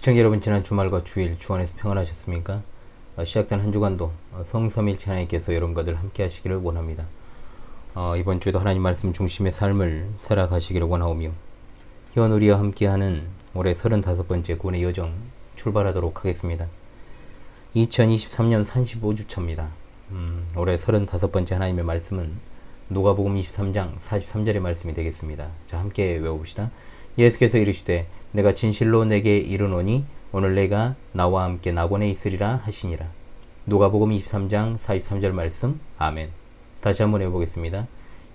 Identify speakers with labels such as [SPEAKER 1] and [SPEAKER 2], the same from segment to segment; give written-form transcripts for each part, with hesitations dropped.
[SPEAKER 1] 시청자 여러분, 지난 주말과 주일 주 안에서 평안하셨습니까? 시작된 한 주간도 성삼일체 하나님께서 여러분과 늘 함께 하시기를 원합니다. 이번 주에도 하나님 말씀 중심의 삶을 살아가시기를 원하오며, 현 우리와 함께하는 올해 35번째 구원의 여정 출발하도록 하겠습니다. 2023년 35주차입니다. 올해 35번째 하나님의 말씀은 누가복음 23장 43절의 말씀이 되겠습니다. 자, 함께 외워봅시다. 예수께서 이르시되 내가 진실로 내게 이르노니 오늘 내가 나와 함께 낙원에 있으리라 하시니라. 누가복음 23장 43절 말씀. 아멘. 다시 한번 해보겠습니다.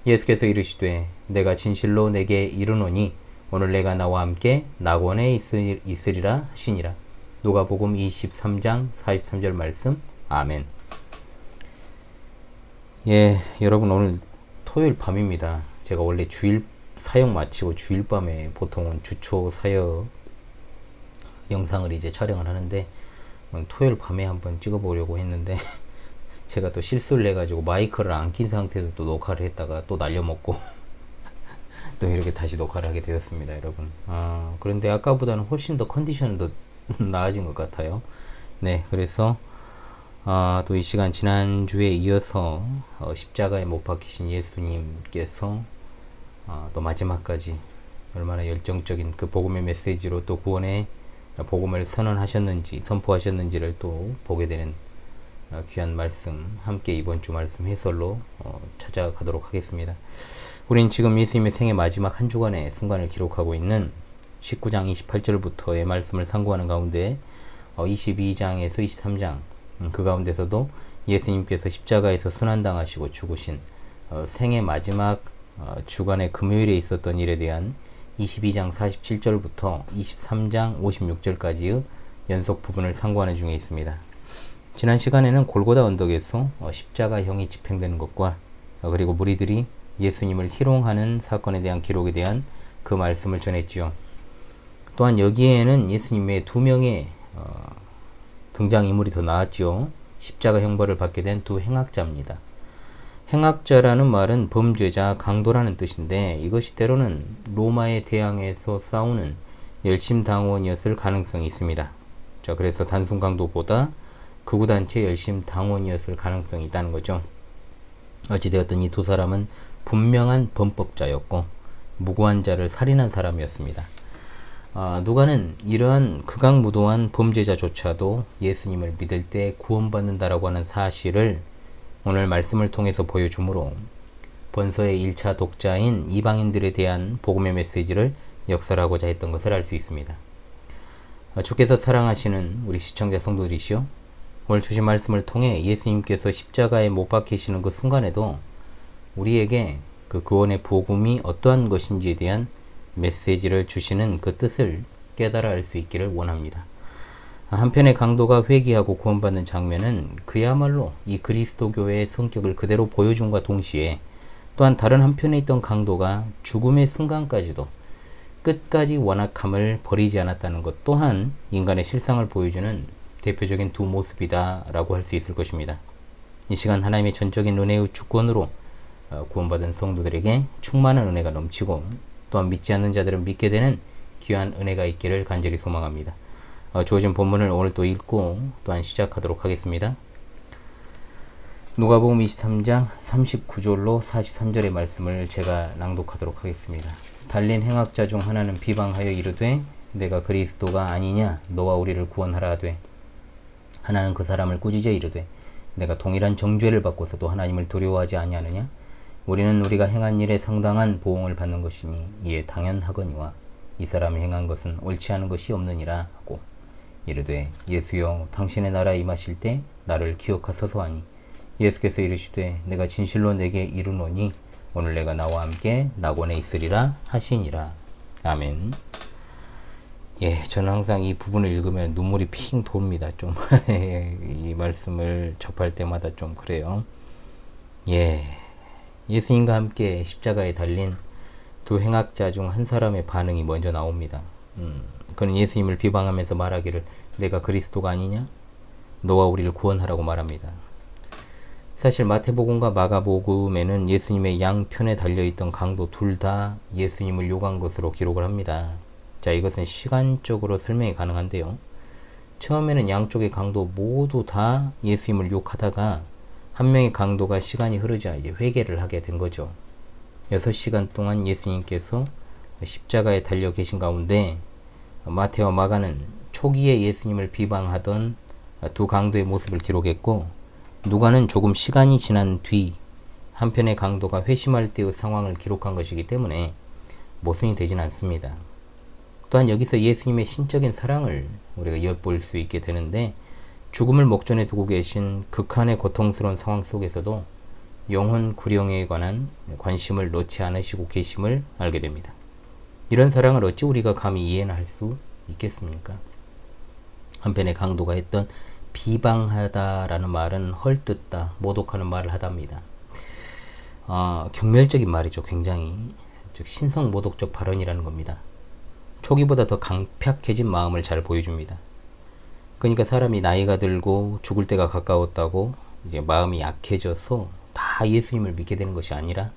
[SPEAKER 1] 예수께서 이르시되 내가 진실로 내게 이르노니 오늘 내가 나와 함께 낙원에 있으리라 하시니라. 누가복음 23장 43절 말씀. 아멘. 예, 여러분, 오늘 토요일 밤입니다. 제가 원래 주일 사역 마치고 주일 밤에 보통은 주초 사역 영상을 이제 촬영을 하는데, 토요일 밤에 한번 찍어보려고 했는데 제가 또 실수를 해가지고 마이크를 안 낀 상태에서 또 녹화를 했다가 또 날려먹고 또 이렇게 다시 녹화를 하게 되었습니다, 여러분. 그런데 아까보다는 훨씬 더 컨디션도 나아진 것 같아요. 네, 그래서 또 이 시간 지난주에 이어서 십자가에 못 박히신 예수님께서 또 마지막까지 얼마나 열정적인 그 복음의 메시지로 또 구원의 복음을 선언하셨는지, 선포하셨는지를 또 보게 되는 귀한 말씀, 함께 이번 주 말씀 해설로 찾아가도록 하겠습니다. 우린 지금 예수님의 생애 마지막 한 주간의 순간을 기록하고 있는 19장 28절부터의 말씀을 상고하는 가운데 22장에서 23장, 그 가운데서도 예수님께서 십자가에서 순환당하시고 죽으신 생애 마지막 주간의 금요일에 있었던 일에 대한 22장 47절부터 23장 56절까지의 연속 부분을 상고하는 중에 있습니다. 지난 시간에는 골고다 언덕에서 십자가형이 집행되는 것과 그리고 무리들이 예수님을 희롱하는 사건에 대한 기록에 대한 그 말씀을 전했지요. 또한 여기에는 예수님 외에 두 명의 등장인물이 더 나왔지요. 십자가 형벌을 받게 된 두 행악자입니다. 행악자라는 말은 범죄자, 강도라는 뜻인데, 이것이 때로는 로마에 대항해서 싸우는 열심당원이었을 가능성이 있습니다. 자, 그래서 단순 강도보다 극우단체 열심당원이었을 가능성이 있다는 거죠. 어찌되었든 이 두 사람은 분명한 범법자였고 무고한 자를 살인한 사람이었습니다. 누가는 이러한 극악무도한 범죄자조차도 예수님을 믿을 때 구원받는다라고 하는 사실을 오늘 말씀을 통해서 보여주므로 본서의 1차 독자인 이방인들에 대한 복음의 메시지를 역설하고자 했던 것을 알 수 있습니다. 주께서 사랑하시는 우리 시청자 성도들이시오, 오늘 주신 말씀을 통해 예수님께서 십자가에 못 박히시는 그 순간에도 우리에게 그 구원의 복음이 어떠한 것인지에 대한 메시지를 주시는 그 뜻을 깨달아 알 수 있기를 원합니다. 한편의 강도가 회개하고 구원받는 장면은 그야말로 이 그리스도교회의 성격을 그대로 보여줌과 동시에, 또한 다른 한편에 있던 강도가 죽음의 순간까지도 끝까지 완악함을 버리지 않았다는 것 또한 인간의 실상을 보여주는 대표적인 두 모습이다 라고 할 수 있을 것입니다. 이 시간 하나님의 전적인 은혜의 주권으로 구원받은 성도들에게 충만한 은혜가 넘치고, 또한 믿지 않는 자들은 믿게 되는 귀한 은혜가 있기를 간절히 소망합니다. 주어진 본문을 오늘 또 읽고 또한 시작하도록 하겠습니다. 누가복음 23장 39절로 43절의 말씀을 제가 낭독하도록 하겠습니다. 달린 행악자 중 하나는 비방하여 이르되 내가 그리스도가 아니냐, 너와 우리를 구원하라 하되, 하나는 그 사람을 꾸짖어 이르되 내가 동일한 정죄를 받고서도 하나님을 두려워하지 아니하느냐, 우리는 우리가 행한 일에 상당한 보응을 받는 것이니 이에 당연하거니와 이 사람이 행한 것은 옳지 않은 것이 없느니라 하고, 이르되 예수여 당신의 나라에 임하실 때 나를 기억하소서 하니, 예수께서 이르시되 내가 진실로 내게 이르노니 오늘 내가 나와 함께 낙원에 있으리라 하시니라. 아멘. 예, 저는 항상 이 부분을 읽으면 눈물이 핑 돕니다. 좀 이 말씀을 접할 때마다 좀 그래요. 예, 예수님과 함께 십자가에 달린 두 행악자 중 한 사람의 반응이 먼저 나옵니다. 그는 예수님을 비방하면서 말하기를 내가 그리스도가 아니냐? 너와 우리를 구원하라고 말합니다. 사실 마태복음과 마가복음에는 예수님의 양편에 달려있던 강도 둘 다 예수님을 욕한 것으로 기록을 합니다. 자, 이것은 시간적으로 설명이 가능한데요. 처음에는 양쪽의 강도 모두 다 예수님을 욕하다가 한 명의 강도가 시간이 흐르자 이제 회개를 하게 된 거죠. 6시간 동안 예수님께서 십자가에 달려 계신 가운데 마태와 마가는 초기에 예수님을 비방하던 두 강도의 모습을 기록했고, 누가는 조금 시간이 지난 뒤 한편의 강도가 회심할 때의 상황을 기록한 것이기 때문에 모순이 되진 않습니다. 또한 여기서 예수님의 신적인 사랑을 우리가 엿볼 수 있게 되는데, 죽음을 목전에 두고 계신 극한의 고통스러운 상황 속에서도 영혼 구령에 관한 관심을 놓지 않으시고 계심을 알게 됩니다. 이런 사랑을 어찌 우리가 감히 이해나 할 수 있겠습니까? 한편의 강도가 했던 비방하다라는 말은 헐뜯다, 모독하는 말을 하답니다. 경멸적인 말이죠. 굉장히 즉 신성모독적 발언이라는 겁니다. 초기보다 더 강팍해진 마음을 잘 보여줍니다. 그러니까 사람이 나이가 들고 죽을 때가 가까웠다고 이제 마음이 약해져서 다 예수님을 믿게 되는 것이 아니라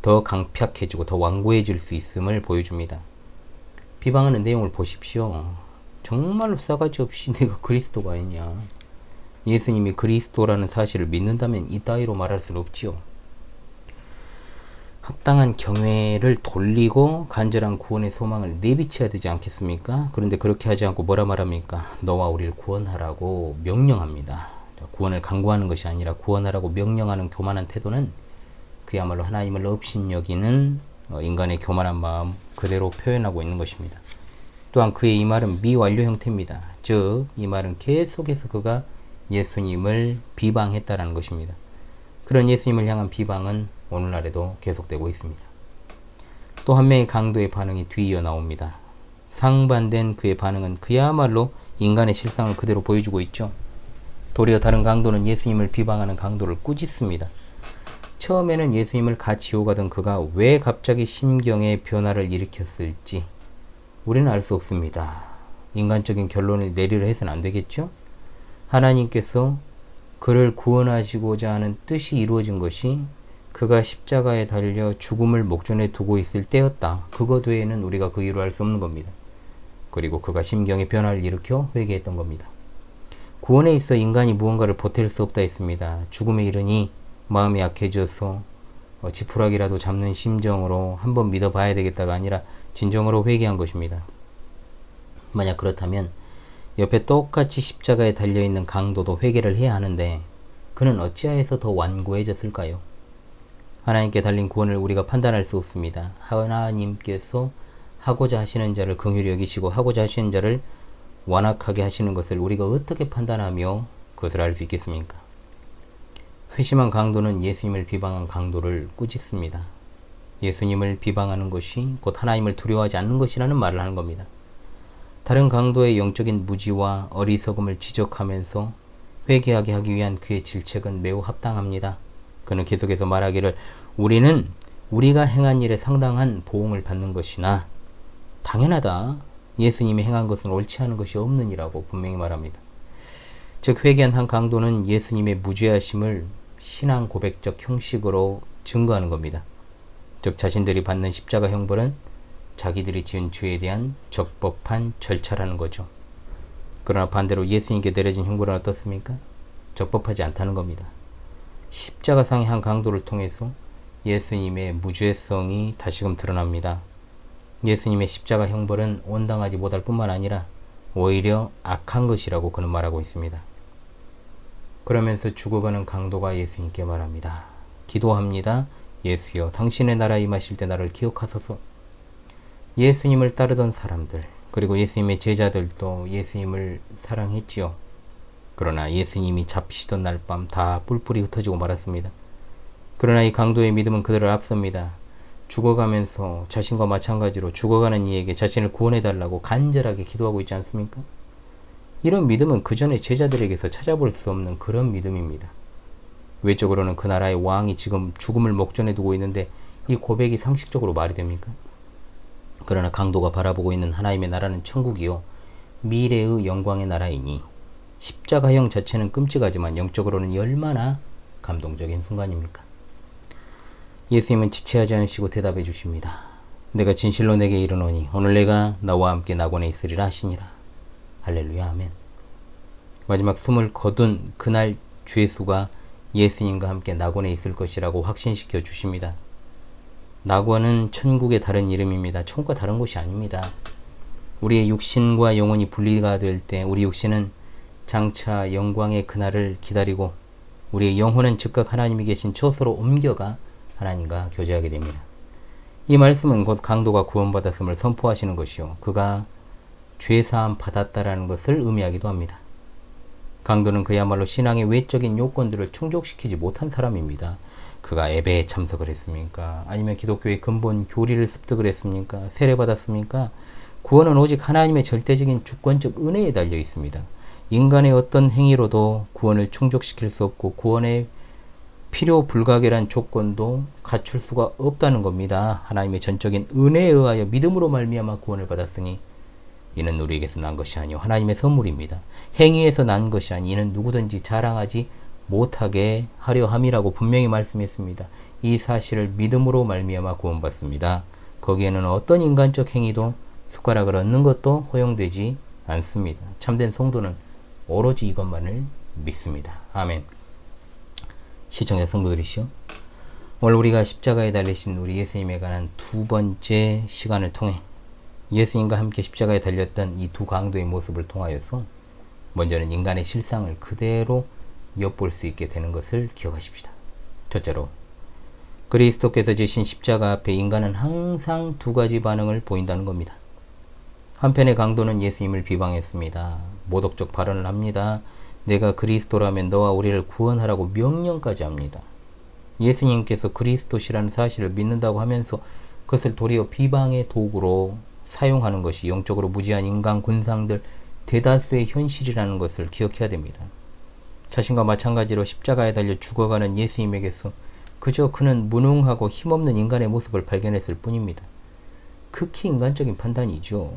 [SPEAKER 1] 더 강팍해지고 더 완고해질 수 있음을 보여줍니다. 비방하는 내용을 보십시오. 정말로 싸가지 없이 내가 그리스도가 아니냐, 예수님이 그리스도라는 사실을 믿는다면 이따위로 말할 수는 없지요. 합당한 경외를 돌리고 간절한 구원의 소망을 내비쳐야 되지 않겠습니까? 그런데 그렇게 하지 않고 뭐라 말합니까? 너와 우리를 구원하라고 명령합니다. 구원을 강구하는 것이 아니라 구원하라고 명령하는 교만한 태도는 그야말로 하나님을 업신여기는 인간의 교만한 마음 그대로 표현하고 있는 것입니다. 또한 그의 이 말은 미완료 형태입니다. 즉, 이 말은 계속해서 그가 예수님을 비방했다라는 것입니다. 그런 예수님을 향한 비방은 오늘날에도 계속되고 있습니다. 또 한 명의 강도의 반응이 뒤이어 나옵니다. 상반된 그의 반응은 그야말로 인간의 실상을 그대로 보여주고 있죠. 도리어 다른 강도는 예수님을 비방하는 강도를 꾸짖습니다. 처음에는 예수님을 같이 오가던 그가 왜 갑자기 심경의 변화를 일으켰을지 우리는 알 수 없습니다. 인간적인 결론을 내리려 해서는 안 되겠죠? 하나님께서 그를 구원하시고자 하는 뜻이 이루어진 것이 그가 십자가에 달려 죽음을 목전에 두고 있을 때였다. 그것 외에는 우리가 그 이유를 알 수 없는 겁니다. 그리고 그가 심경의 변화를 일으켜 회개했던 겁니다. 구원에 있어 인간이 무언가를 보탤 수 없다 했습니다. 죽음에 이르니 마음이 약해져서 지푸라기라도 잡는 심정으로 한번 믿어봐야 되겠다가 아니라 진정으로 회개한 것입니다. 만약 그렇다면 옆에 똑같이 십자가에 달려있는 강도도 회개를 해야 하는데 그는 어찌하여서 더 완고해졌을까요? 하나님께 달린 구원을 우리가 판단할 수 없습니다. 하나님께서 하고자 하시는 자를 긍휼히 여기시고 하고자 하시는 자를 완악하게 하시는 것을 우리가 어떻게 판단하며 그것을 알 수 있겠습니까? 회심한 강도는 예수님을 비방한 강도를 꾸짖습니다. 예수님을 비방하는 것이 곧 하나님을 두려워하지 않는 것이라는 말을 하는 겁니다. 다른 강도의 영적인 무지와 어리석음을 지적하면서 회개하게 하기 위한 그의 질책은 매우 합당합니다. 그는 계속해서 말하기를 우리는 우리가 행한 일에 상당한 보응을 받는 것이나 당연하다. 예수님이 행한 것은 옳지 않은 것이 없느니라고 분명히 말합니다. 즉 회개한 한 강도는 예수님의 무죄하심을 신앙 고백적 형식으로 증거하는 겁니다. 즉 자신들이 받는 십자가 형벌은 자기들이 지은 죄에 대한 적법한 절차라는 거죠. 그러나 반대로 예수님께 내려진 형벌은 어떻습니까? 적법하지 않다는 겁니다. 십자가상의 한 강도를 통해서 예수님의 무죄성이 다시금 드러납니다. 예수님의 십자가 형벌은 온당하지 못할 뿐만 아니라 오히려 악한 것이라고 그는 말하고 있습니다. 그러면서 죽어가는 강도가 예수님께 말합니다. 기도합니다. 예수여, 당신의 나라에 임하실 때 나를 기억하소서. 예수님을 따르던 사람들, 그리고 예수님의 제자들도 예수님을 사랑했지요. 그러나 예수님이 잡히시던 날 밤 다 뿔뿔이 흩어지고 말았습니다. 그러나 이 강도의 믿음은 그들을 앞섭니다. 죽어가면서 자신과 마찬가지로 죽어가는 이에게 자신을 구원해달라고 간절하게 기도하고 있지 않습니까? 이런 믿음은 그 전에 제자들에게서 찾아볼 수 없는 그런 믿음입니다. 외적으로는 그 나라의 왕이 지금 죽음을 목전에 두고 있는데 이 고백이 상식적으로 말이 됩니까? 그러나 강도가 바라보고 있는 하나님의 나라는 천국이요 미래의 영광의 나라이니 십자가형 자체는 끔찍하지만 영적으로는 얼마나 감동적인 순간입니까? 예수님은 지체하지 않으시고 대답해 주십니다. 내가 진실로 내게 이르노니 오늘 내가 나와 함께 낙원에 있으리라 하시니라. 할렐루야 아멘. 마지막 숨을 거둔 그날 죄수가 예수님과 함께 낙원에 있을 것이라고 확신시켜 주십니다. 낙원은 천국의 다른 이름입니다. 천국과 다른 곳이 아닙니다. 우리의 육신과 영혼이 분리가 될 때 우리 육신은 장차 영광의 그날을 기다리고 우리의 영혼은 즉각 하나님이 계신 처소로 옮겨가 하나님과 교제하게 됩니다. 이 말씀은 곧 강도가 구원받았음을 선포하시는 것이요 그가 죄사함 받았다라는 것을 의미하기도 합니다. 강도는 그야말로 신앙의 외적인 요건들을 충족시키지 못한 사람입니다. 그가 예배에 참석을 했습니까? 아니면 기독교의 근본 교리를 습득을 했습니까? 세례받았습니까? 구원은 오직 하나님의 절대적인 주권적 은혜에 달려 있습니다. 인간의 어떤 행위로도 구원을 충족시킬 수 없고 구원의 필요 불가결한 조건도 갖출 수가 없다는 겁니다. 하나님의 전적인 은혜에 의하여 믿음으로 말미암아 구원을 받았으니 이는 우리에게서 난 것이 아니요 하나님의 선물입니다. 행위에서 난 것이 아니 이는 누구든지 자랑하지 못하게 하려 함이라고 분명히 말씀했습니다. 이 사실을 믿음으로 말미암아 구원받습니다. 거기에는 어떤 인간적 행위도 숟가락을 얹는 것도 허용되지 않습니다. 참된 성도는 오로지 이것만을 믿습니다. 아멘. 시청자 성도들이시오, 오늘 우리가 십자가에 달리신 우리 예수님에 관한 두 번째 시간을 통해 예수님과 함께 십자가에 달렸던 이 두 강도의 모습을 통하여서 먼저는 인간의 실상을 그대로 엿볼 수 있게 되는 것을 기억하십시다. 첫째로 그리스도께서 지신 십자가 앞에 인간은 항상 두 가지 반응을 보인다는 겁니다. 한편의 강도는 예수님을 비방했습니다. 모독적 발언을 합니다. 내가 그리스도라면 너와 우리를 구원하라고 명령까지 합니다. 예수님께서 그리스도시라는 사실을 믿는다고 하면서 그것을 도리어 비방의 도구로 사용하는 것이 영적으로 무지한 인간 군상들 대다수의 현실이라는 것을 기억해야 됩니다. 자신과 마찬가지로 십자가에 달려 죽어가는 예수님에게서 그저 그는 무능하고 힘없는 인간의 모습을 발견했을 뿐입니다. 극히 인간적인 판단이죠.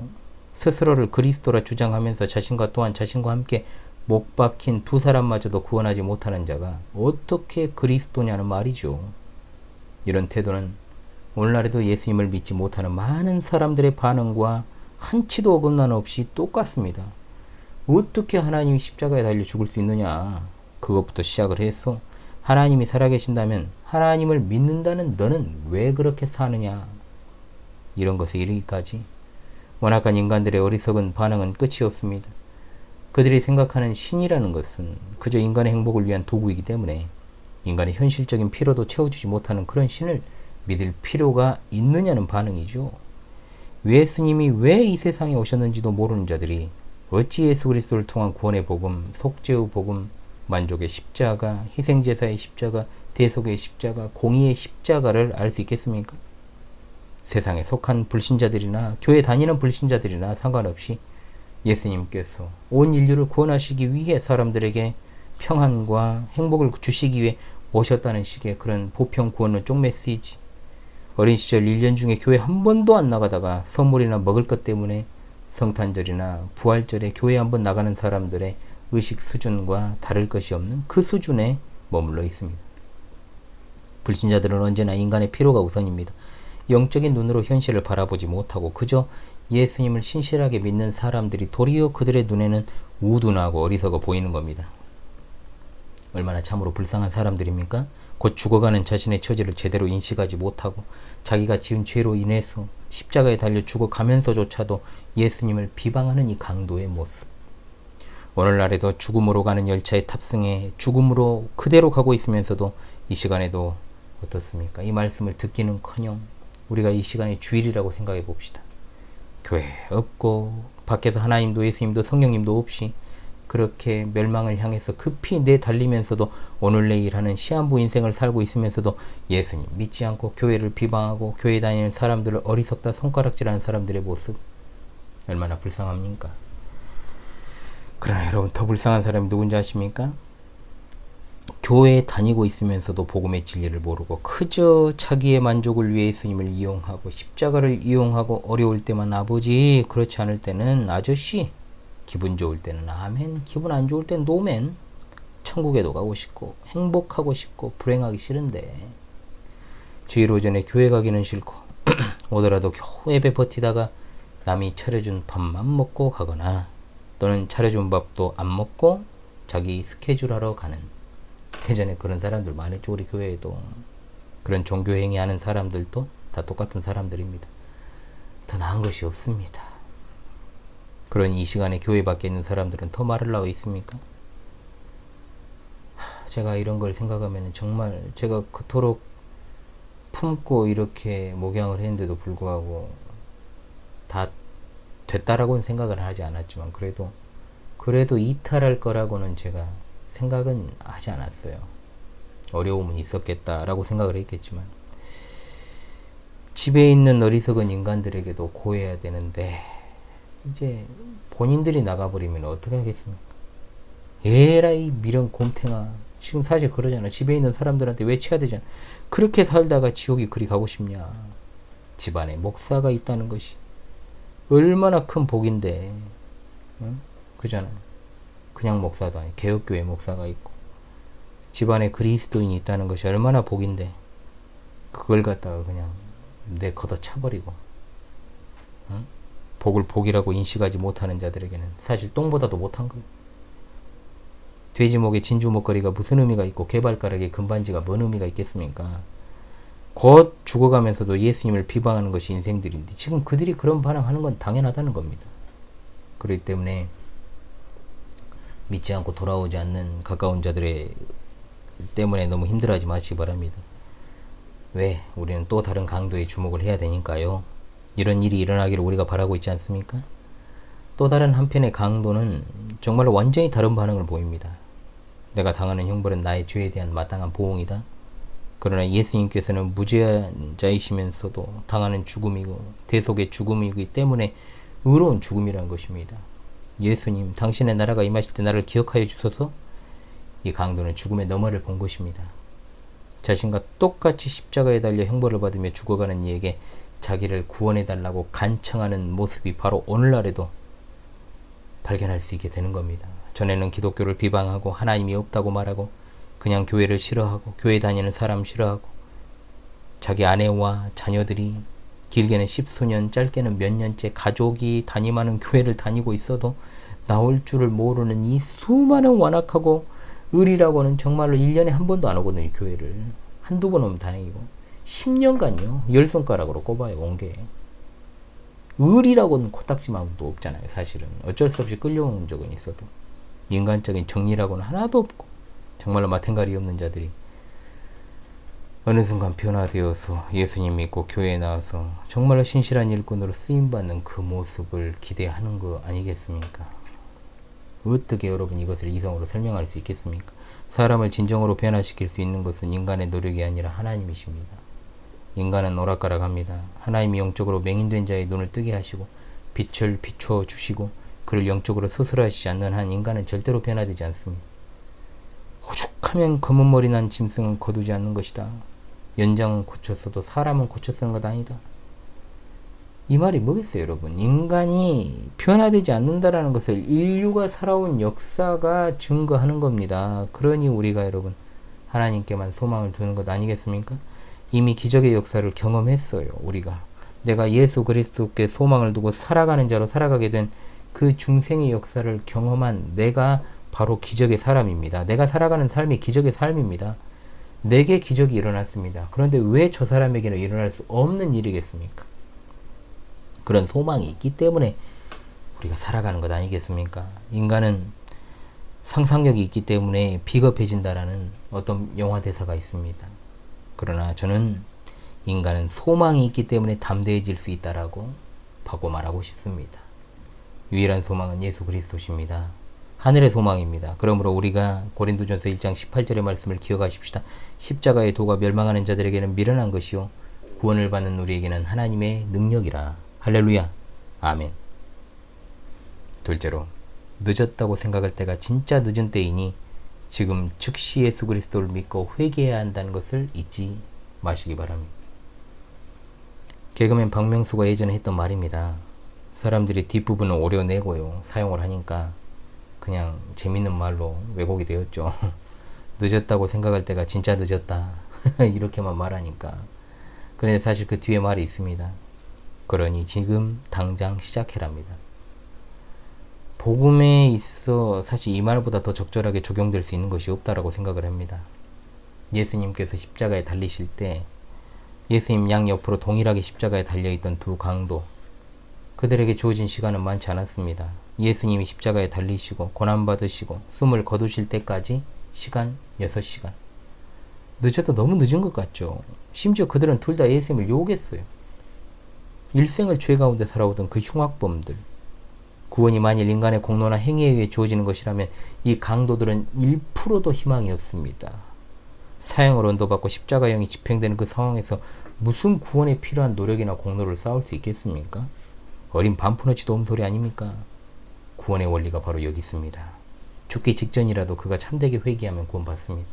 [SPEAKER 1] 스스로를 그리스도라 주장하면서 자신과 또한 자신과 함께 못 박힌 두 사람마저도 구원하지 못하는 자가 어떻게 그리스도냐는 말이죠. 이런 태도는 오늘날에도 예수님을 믿지 못하는 많은 사람들의 반응과 한치도 어긋난 없이 똑같습니다. 어떻게 하나님이 십자가에 달려 죽을 수 있느냐, 그것부터 시작을 해서 하나님이 살아계신다면 하나님을 믿는다는 너는 왜 그렇게 사느냐, 이런 것에 이르기까지 완악한 인간들의 어리석은 반응은 끝이 없습니다. 그들이 생각하는 신이라는 것은 그저 인간의 행복을 위한 도구이기 때문에 인간의 현실적인 필요도 채워주지 못하는 그런 신을 믿을 필요가 있느냐는 반응이죠. 예수님이 왜 이 세상에 오셨는지도 모르는 자들이 어찌 예수 그리스도를 통한 구원의 복음, 속죄의 복음, 만족의 십자가, 희생제사의 십자가, 대속의 십자가, 공의의 십자가를 알 수 있겠습니까? 세상에 속한 불신자들이나 교회 다니는 불신자들이나 상관없이 예수님께서 온 인류를 구원하시기 위해 사람들에게 평안과 행복을 주시기 위해 오셨다는 식의 그런 보편 구원론 쪽 메시지, 어린 시절 1년 중에 교회 한 번도 안 나가다가 선물이나 먹을 것 때문에 성탄절이나 부활절에 교회 한 번 나가는 사람들의 의식 수준과 다를 것이 없는 그 수준에 머물러 있습니다. 불신자들은 언제나 인간의 필요가 우선입니다. 영적인 눈으로 현실을 바라보지 못하고 그저 예수님을 신실하게 믿는 사람들이 도리어 그들의 눈에는 우둔하고 어리석어 보이는 겁니다. 얼마나 참으로 불쌍한 사람들입니까? 곧 죽어가는 자신의 처지를 제대로 인식하지 못하고 자기가 지은 죄로 인해서 십자가에 달려 죽어가면서조차도 예수님을 비방하는 이 강도의 모습. 오늘날에도 죽음으로 가는 열차에 탑승해 죽음으로 그대로 가고 있으면서도 이 시간에도 어떻습니까? 이 말씀을 듣기는커녕 우리가 이 시간이 주일이라고 생각해 봅시다. 교회 없고 밖에서 하나님도 예수님도 성령님도 없이 그렇게 멸망을 향해서 급히 내달리면서도 오늘 내일 하는 시한부 인생을 살고 있으면서도 예수님 믿지 않고 교회를 비방하고 교회 다니는 사람들을 어리석다 손가락질하는 사람들의 모습 얼마나 불쌍합니까? 그러나 여러분, 더 불쌍한 사람이 누군지 아십니까? 교회에 다니고 있으면서도 복음의 진리를 모르고 그저 자기의 만족을 위해 예수님을 이용하고 십자가를 이용하고 어려울 때만 아버지, 그렇지 않을 때는 아저씨, 기분 좋을 때는 아멘, 기분 안 좋을 땐 노멘. 천국에도 가고 싶고 행복하고 싶고 불행하기 싫은데 주일 오전에 교회 가기는 싫고 오더라도 겨우 예배 버티다가 남이 차려준 밥만 먹고 가거나 또는 차려준 밥도 안 먹고 자기 스케줄 하러 가는, 예전에 그런 사람들 많았죠. 우리 교회에도 그런 종교행위 하는 사람들도 다 똑같은 사람들입니다. 더 나은 것이 없습니다. 그런 이 시간에 교회 밖에 있는 사람들은 더 말을 나와 있습니까? 제가 이런 걸 생각하면 정말 제가 그토록 품고 이렇게 목양을 했는데도 불구하고 다 됐다라고는 생각을 하지 않았지만 그래도 이탈할 거라고는 제가 생각은 하지 않았어요. 어려움은 있었겠다라고 생각을 했겠지만 집에 있는 어리석은 인간들에게도 고해야 되는데 이제 본인들이 나가버리면 어떻게 하겠습니까? 에라이 미련 곰탱아. 지금 사실 그러잖아. 집에 있는 사람들한테 외쳐야 되잖아. 그렇게 살다가 지옥이 그리 가고 싶냐. 집안에 목사가 있다는 것이 얼마나 큰 복인데. 응? 그잖아. 그냥 목사도 아니 개혁교회 목사가 있고 집안에 그리스도인이 있다는 것이 얼마나 복인데 그걸 갖다가 그냥 내 걷어 차버리고, 응? 복을 복이라고 인식하지 못하는 자들에게는 사실 똥보다도 못한 거예요. 돼지목에 진주 목걸이가 무슨 의미가 있고 개발가락에 금반지가 뭔 의미가 있겠습니까? 곧 죽어가면서도 예수님을 비방하는 것이 인생들인데 지금 그들이 그런 반응하는 건 당연하다는 겁니다. 그렇기 때문에 믿지 않고 돌아오지 않는 가까운 자들의 때문에 너무 힘들어하지 마시기 바랍니다. 왜? 우리는 또 다른 강도에 주목을 해야 되니까요. 이런 일이 일어나기를 우리가 바라고 있지 않습니까? 또 다른 한편의 강도는 정말로 완전히 다른 반응을 보입니다. 내가 당하는 형벌은 나의 죄에 대한 마땅한 보응이다. 그러나 예수님께서는 무죄한 자이시면서도 당하는 죽음이고 대속의 죽음이기 때문에 의로운 죽음이라는 것입니다. 예수님, 당신의 나라가 임하실 때 나를 기억하여 주소서. 이 강도는 죽음의 너머를 본 것입니다. 자신과 똑같이 십자가에 달려 형벌을 받으며 죽어가는 이에게 자기를 구원해달라고 간청하는 모습이 바로 오늘날에도 발견할 수 있게 되는 겁니다. 전에는 기독교를 비방하고 하나님이 없다고 말하고 그냥 교회를 싫어하고 교회 다니는 사람 싫어하고 자기 아내와 자녀들이 길게는 10수년 짧게는 몇 년째 가족이 담임하는 교회를 다니고 있어도 나올 줄을 모르는 이 수많은 완악하고 을이라고는 정말로 1년에 한 번도 안 오거든요. 교회를 한두 번 오면 다행이고 10년간요 10손가락으로 꼽아요. 온 게 을이라고는 코딱지만도 없잖아요. 사실은 어쩔 수 없이 끌려오는 적은 있어도 인간적인 정리라고는 하나도 없고 정말로 마탱가리 없는 자들이 어느 순간 변화되어서 예수님 믿고 교회에 나와서 정말로 신실한 일꾼으로 쓰임받는 그 모습을 기대하는 거 아니겠습니까? 어떻게 여러분 이것을 이성으로 설명할 수 있겠습니까? 사람을 진정으로 변화시킬 수 있는 것은 인간의 노력이 아니라 하나님이십니다. 인간은 오락가락합니다. 하나님이 영적으로 맹인된 자의 눈을 뜨게 하시고 빛을 비추어 주시고 그를 영적으로 소설하시지 않는 한 인간은 절대로 변화되지 않습니다. 오죽하면 검은 머리 난 짐승은 거두지 않는 것이다. 연장은 고쳤어도 사람은 고쳐 쓰는 것 아니다. 이 말이 뭐겠어요, 여러분? 인간이 변화되지 않는다라는 것을 인류가 살아온 역사가 증거하는 겁니다. 그러니 우리가 여러분 하나님께만 소망을 두는 것 아니겠습니까? 이미 기적의 역사를 경험했어요. 우리가 내가 예수 그리스도께 소망을 두고 살아가는 자로 살아가게 된 그 중생의 역사를 경험한 내가 바로 기적의 사람입니다. 내가 살아가는 삶이 기적의 삶입니다. 내게 기적이 일어났습니다. 그런데 왜 저 사람에게는 일어날 수 없는 일이겠습니까? 그런 소망이 있기 때문에 우리가 살아가는 것 아니겠습니까? 인간은 상상력이 있기 때문에 비겁해진다라는 어떤 영화 대사가 있습니다. 그러나 저는 인간은 소망이 있기 때문에 담대해질 수 있다라고 바꿔 말하고 싶습니다. 유일한 소망은 예수 그리스도십니다. 하늘의 소망입니다. 그러므로 우리가 고린도전서 1장 18절의 말씀을 기억하십시다. 십자가의 도가 멸망하는 자들에게는 미련한 것이요 구원을 받는 우리에게는 하나님의 능력이라. 할렐루야. 아멘. 둘째로, 늦었다고 생각할 때가 진짜 늦은 때이니 지금 즉시 예수 그리스도를 믿고 회개해야 한다는 것을 잊지 마시기 바랍니다. 개그맨 박명수가 예전에 했던 말입니다. 사람들이 뒷부분을 오려내고요 사용을 하니까 그냥 재밌는 말로 왜곡이 되었죠. 늦었다고 생각할 때가 진짜 늦었다. 이렇게만 말하니까 그런데 사실 그 뒤에 말이 있습니다. 그러니 지금 당장 시작해랍니다. 복음에 있어 사실 이 말보다 더 적절하게 적용될 수 있는 것이 없다라고 생각을 합니다. 예수님께서 십자가에 달리실 때 예수님 양옆으로 동일하게 십자가에 달려있던 두 강도, 그들에게 주어진 시간은 많지 않았습니다. 예수님이 십자가에 달리시고 고난받으시고 숨을 거두실 때까지 시간 6시간. 늦어도 너무 늦은 것 같죠. 심지어 그들은 둘 다 예수님을 욕했어요. 일생을 죄 가운데 살아오던 그 흉악범들. 구원이 만일 인간의 공로나 행위에 의해 주어지는 것이라면 이 강도들은 1%도 희망이 없습니다. 사형을 언도받고 십자가형이 집행되는 그 상황에서 무슨 구원에 필요한 노력이나 공로를 쌓을 수 있겠습니까? 어린 반푼어치도 옴소리 아닙니까? 구원의 원리가 바로 여기 있습니다. 죽기 직전이라도 그가 참되게 회개하면 구원받습니다.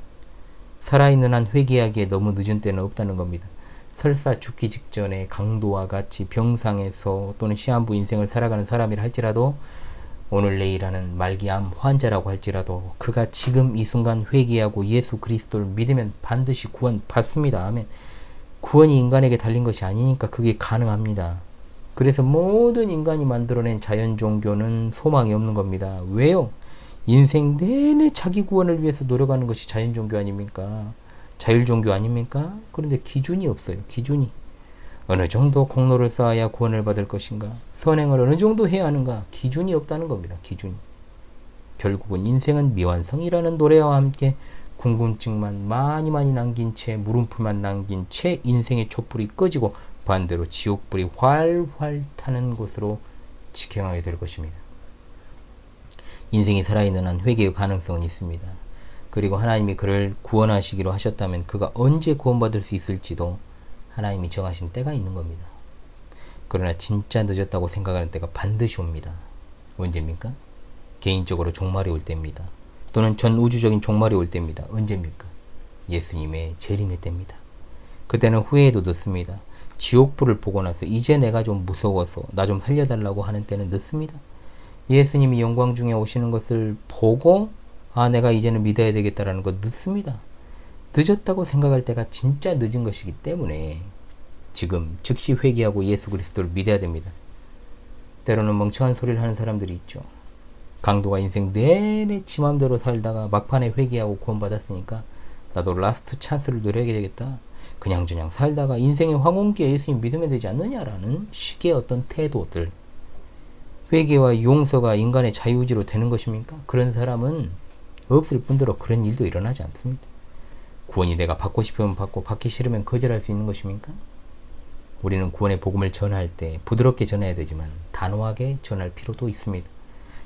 [SPEAKER 1] 살아있는 한 회개하기에 너무 늦은 때는 없다는 겁니다. 설사 죽기 직전에 강도와 같이 병상에서 또는 시한부 인생을 살아가는 사람이라 할지라도, 오늘 내일하는 말기암 환자라고 할지라도 그가 지금 이 순간 회개하고 예수 그리스도를 믿으면 반드시 구원 받습니다. 아멘. 구원이 인간에게 달린 것이 아니니까 그게 가능합니다. 그래서 모든 인간이 만들어낸 자연 종교는 소망이 없는 겁니다. 왜요? 인생 내내 자기 구원을 위해서 노력하는 것이 자연 종교 아닙니까? 자율 종교 아닙니까? 그런데 기준이 없어요. 기준이. 어느 정도 공로를 쌓아야 구원을 받을 것인가? 선행을 어느 정도 해야 하는가? 기준이 없다는 겁니다. 기준이. 결국은 인생은 미완성이라는 노래와 함께 궁금증만 많이 남긴 채, 물음표만 남긴 채 인생의 촛불이 꺼지고 반대로 지옥불이 활활 타는 곳으로 직행하게 될 것입니다. 인생이 살아있는 한 회개의 가능성은 있습니다. 그리고 하나님이 그를 구원하시기로 하셨다면 그가 언제 구원받을 수 있을지도 하나님이 정하신 때가 있는 겁니다. 그러나 진짜 늦었다고 생각하는 때가 반드시 옵니다. 언제입니까? 개인적으로 종말이 올 때입니다. 또는 전 우주적인 종말이 올 때입니다. 언제입니까? 예수님의 재림의 때입니다. 그때는 후회해도 늦습니다. 지옥불을 보고 나서 이제 내가 좀 무서워서 나 좀 살려달라고 하는 때는 늦습니다. 예수님이 영광 중에 오시는 것을 보고 내가 이제는 믿어야 되겠다라는 거 늦습니다. 늦었다고 생각할 때가 진짜 늦은 것이기 때문에 지금 즉시 회개하고 예수 그리스도를 믿어야 됩니다. 때로는 멍청한 소리를 하는 사람들이 있죠. 강도가 인생 내내 지 맘대로 살다가 막판에 회개하고 구원받았으니까 나도 라스트 찬스를 노려야 되겠다. 그냥저냥 살다가 인생의 황혼기에 예수님 믿으면 되지 않느냐라는 식의 어떤 태도들. 회개와 용서가 인간의 자유의지로 되는 것입니까? 그런 사람은 없을 뿐더러 그런 일도 일어나지 않습니다. 구원이 내가 받고 싶으면 받고 받기 싫으면 거절할 수 있는 것입니까? 우리는 구원의 복음을 전할 때 부드럽게 전해야 되지만 단호하게 전할 필요도 있습니다.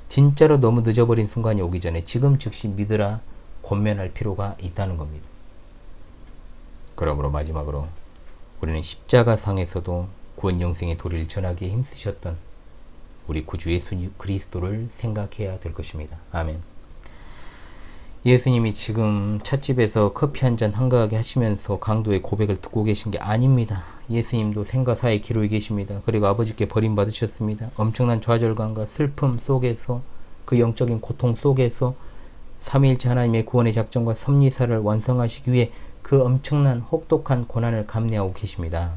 [SPEAKER 1] 진짜로 너무 늦어버린 순간이 오기 전에 지금 즉시 믿으라 권면할 필요가 있다는 겁니다. 그러므로 마지막으로 우리는 십자가상에서도 구원 영생의 도리를 전하기에 힘쓰셨던 우리 구주 예수 그리스도를 생각해야 될 것입니다. 아멘. 예수님이 지금 찻집에서 커피 한잔 한가하게 하시면서 강도의 고백을 듣고 계신 게 아닙니다. 예수님도 생과 사의 기로에 계십니다. 그리고 아버지께 버림받으셨습니다. 엄청난 좌절감과 슬픔 속에서, 그 영적인 고통 속에서 삼위일체 하나님의 구원의 작정과 섭리사를 완성하시기 위해 그 엄청난 혹독한 고난을 감내하고 계십니다.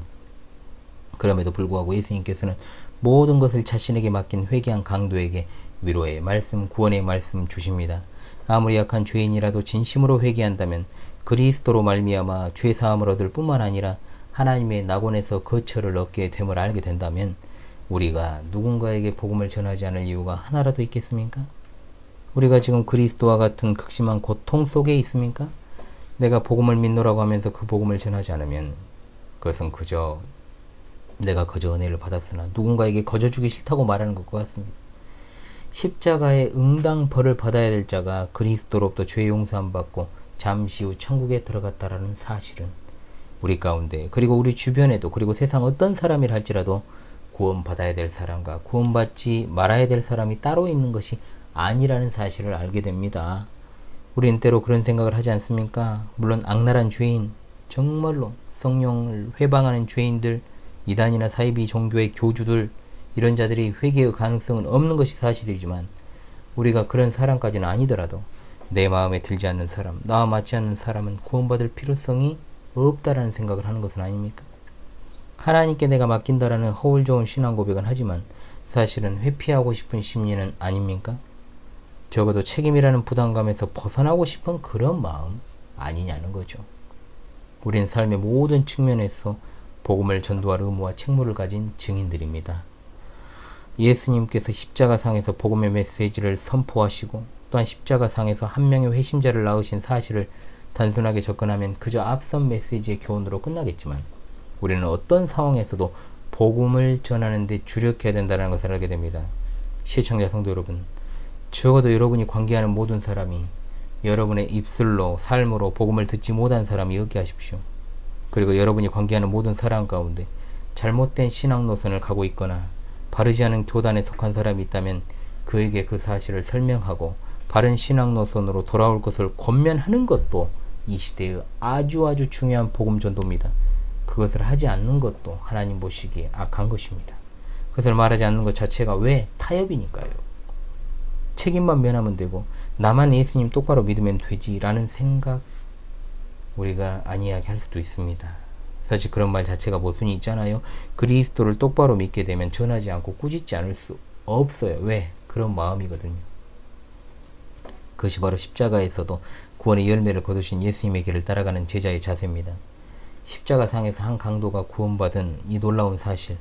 [SPEAKER 1] 그럼에도 불구하고 예수님께서는 모든 것을 자신에게 맡긴 회개한 강도에게 위로의 말씀, 구원의 말씀 주십니다. 아무리 약한 죄인이라도 진심으로 회개한다면 그리스도로 말미암아 죄 사함을 얻을 뿐만 아니라 하나님의 낙원에서 거처를 얻게 됨을 알게 된다면 우리가 누군가에게 복음을 전하지 않을 이유가 하나라도 있겠습니까? 우리가 지금 그리스도와 같은 극심한 고통 속에 있습니까? 내가 복음을 믿노라고 하면서 그 복음을 전하지 않으면 그것은 내가 거저 은혜를 받았으나 누군가에게 거저 주기 싫다고 말하는 것과 같습니다. 십자가의 응당 벌을 받아야 될 자가 그리스도로부터 죄 용서함 받고 잠시 후 천국에 들어갔다라는 사실은 우리 가운데, 그리고 우리 주변에도, 그리고 세상 어떤 사람이라 할지라도 구원받아야 될 사람과 구원받지 말아야 될 사람이 따로 있는 것이 아니라는 사실을 알게 됩니다. 우리는 때로 그런 생각을 하지 않습니까? 물론 악랄한 죄인, 정말로 성령을 회방하는 죄인들, 이단이나 사이비 종교의 교주들, 이런 자들이 회개의 가능성은 없는 것이 사실이지만 우리가 그런 사람까지는 아니더라도 내 마음에 들지 않는 사람, 나와 맞지 않는 사람은 구원받을 필요성이 없다라는 생각을 하는 것은 아닙니까? 하나님께 내가 맡긴다라는 허울 좋은 신앙 고백은 하지만 사실은 회피하고 싶은 심리는 아닙니까? 적어도 책임이라는 부담감에서 벗어나고 싶은 그런 마음 아니냐는 거죠. 우린 삶의 모든 측면에서 복음을 전도할 의무와 책무를 가진 증인들입니다. 예수님께서 십자가상에서 복음의 메시지를 선포하시고 또한 십자가상에서 한 명의 회심자를 낳으신 사실을 단순하게 접근하면 그저 앞선 메시지의 교훈으로 끝나겠지만 우리는 어떤 상황에서도 복음을 전하는 데 주력해야 된다는 것을 알게 됩니다. 시청자 성도 여러분, 적어도 여러분이 관계하는 모든 사람이 여러분의 입술로 삶으로 복음을 듣지 못한 사람이 없게 하십시오. 그리고 여러분이 관계하는 모든 사람 가운데 잘못된 신앙 노선을 가고 있거나 바르지 않은 교단에 속한 사람이 있다면 그에게 그 사실을 설명하고 바른 신앙 노선으로 돌아올 것을 권면하는 것도 이 시대의 아주 중요한 복음 전도입니다. 그것을 하지 않는 것도 하나님 보시기에 악한 것입니다. 그것을 말하지 않는 것 자체가 왜? 타협이니까요. 책임만 면하면 되고 나만 예수님 똑바로 믿으면 되지라는 생각 우리가 안이하게 할 수도 있습니다. 사실 그런 말 자체가 모순이 있잖아요. 그리스도를 똑바로 믿게 되면 전하지 않고 꾸짖지 않을 수 없어요. 왜? 그런 마음이거든요. 그것이 바로 십자가에서도 구원의 열매를 거두신 예수님의 길을 따라가는 제자의 자세입니다. 십자가상에서 한 강도가 구원받은 이 놀라운 사실,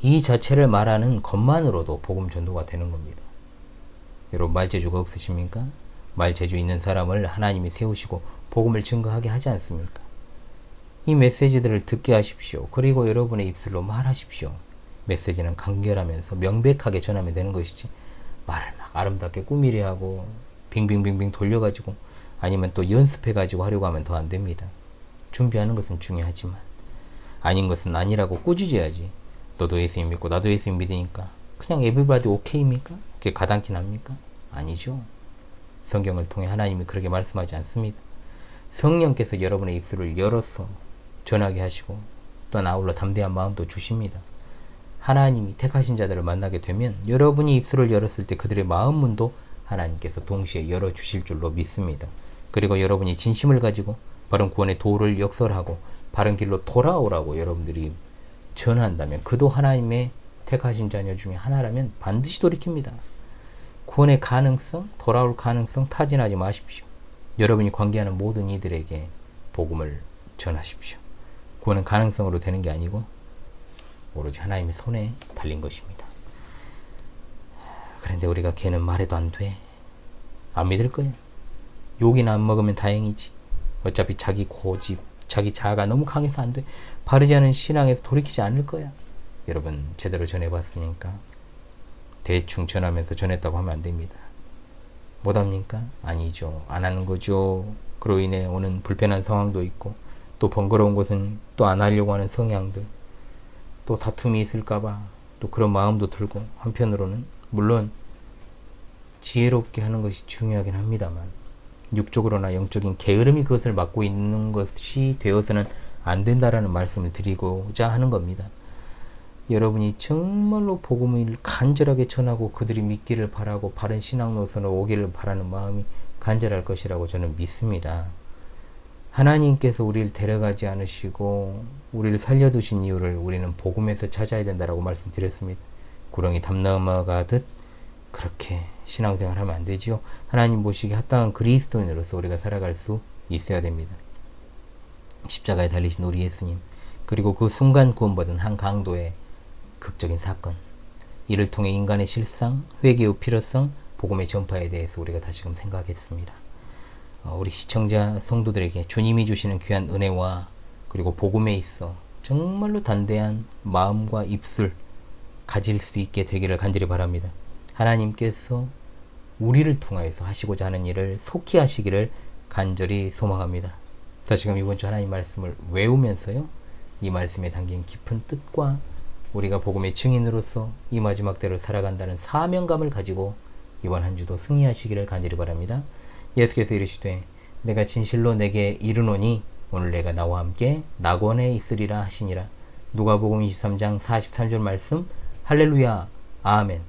[SPEAKER 1] 이 자체를 말하는 것만으로도 복음 전도가 되는 겁니다. 여러분 말재주가 없으십니까? 말재주 있는 사람을 하나님이 세우시고 복음을 증거하게 하지 않습니까? 이 메시지들을 듣게 하십시오. 그리고 여러분의 입술로 말하십시오. 메시지는 간결하면서 명백하게 전하면 되는 것이지 말을 막 아름답게 꾸미려 하고 빙빙빙빙 돌려가지고 아니면 또 연습해가지고 하려고 하면 더 안됩니다. 준비하는 것은 중요하지만 아닌 것은 아니라고 꾸짖어야지. 너도 예수님 믿고 나도 예수님 믿으니까 그냥 에브리바디 오케이입니까? 그게 가당키 납니까? 아니죠. 성경을 통해 하나님이 그렇게 말씀하지 않습니다. 성령께서 여러분의 입술을 열어서 전하게 하시고 또한 아울러 담대한 마음도 주십니다. 하나님이 택하신 자들을 만나게 되면 여러분이 입술을 열었을 때 그들의 마음 문도 하나님께서 동시에 열어주실 줄로 믿습니다. 그리고 여러분이 진심을 가지고 바른 구원의 도를 역설하고 바른 길로 돌아오라고 여러분들이 전한다면 그도 하나님의 택하신 자녀 중에 하나라면 반드시 돌이킵니다. 구원의 가능성, 돌아올 가능성 타진하지 마십시오. 여러분이 관계하는 모든 이들에게 복음을 전하십시오. 구원은 가능성으로 되는 게 아니고 오로지 하나님의 손에 달린 것입니다. 그런데 우리가 걔는 말해도 안 돼. 안 믿을 거야. 욕이나 안 먹으면 다행이지. 어차피 자기 고집, 자기 자아가 너무 강해서 안 돼. 바르지 않은 신앙에서 돌이키지 않을 거야. 여러분 제대로 전해봤습니까? 대충 전하면서 전했다고 하면 안 됩니다. 못합니까? 아니죠. 안 하는 거죠. 그로 인해 오는 불편한 상황도 있고 또 번거로운 것은 또 안 하려고 하는 성향들, 또 다툼이 있을까봐 또 그런 마음도 들고, 한편으로는 물론 지혜롭게 하는 것이 중요하긴 합니다만 육적으로나 영적인 게으름이 그것을 막고 있는 것이 되어서는 안 된다라는 말씀을 드리고자 하는 겁니다. 여러분이 정말로 복음을 간절하게 전하고 그들이 믿기를 바라고 바른 신앙 노선으로 오기를 바라는 마음이 간절할 것이라고 저는 믿습니다. 하나님께서 우리를 데려가지 않으시고 우리를 살려두신 이유를 우리는 복음에서 찾아야 된다라고 말씀드렸습니다. 구렁이 담 넘어가듯 그렇게 신앙생활 하면 안 되지요. 하나님 보시기에 합당한 그리스도인으로서 우리가 살아갈 수 있어야 됩니다. 십자가에 달리신 우리 예수님, 그리고 그 순간 구원받은 한 강도의 극적인 사건, 이를 통해 인간의 실상, 회개의 필요성, 복음의 전파에 대해서 우리가 다시금 생각했습니다. 우리 시청자 성도들에게 주님이 주시는 귀한 은혜와 그리고 복음에 있어 정말로 단대한 마음과 입술 가질 수 있게 되기를 간절히 바랍니다. 하나님께서 우리를 통하여서 하시고자 하는 일을 속히 하시기를 간절히 소망합니다. 다시금 이번 주 하나님 말씀을 외우면서요, 이 말씀에 담긴 깊은 뜻과 우리가 복음의 증인으로서 이 마지막 때를 살아간다는 사명감을 가지고 이번 한 주도 승리하시기를 간절히 바랍니다. 예수께서 이르시되 내가 진실로 내게 이르노니 오늘 내가 나와 함께 낙원에 있으리라 하시니라. 누가복음 23장 43절 말씀. 할렐루야. 아멘.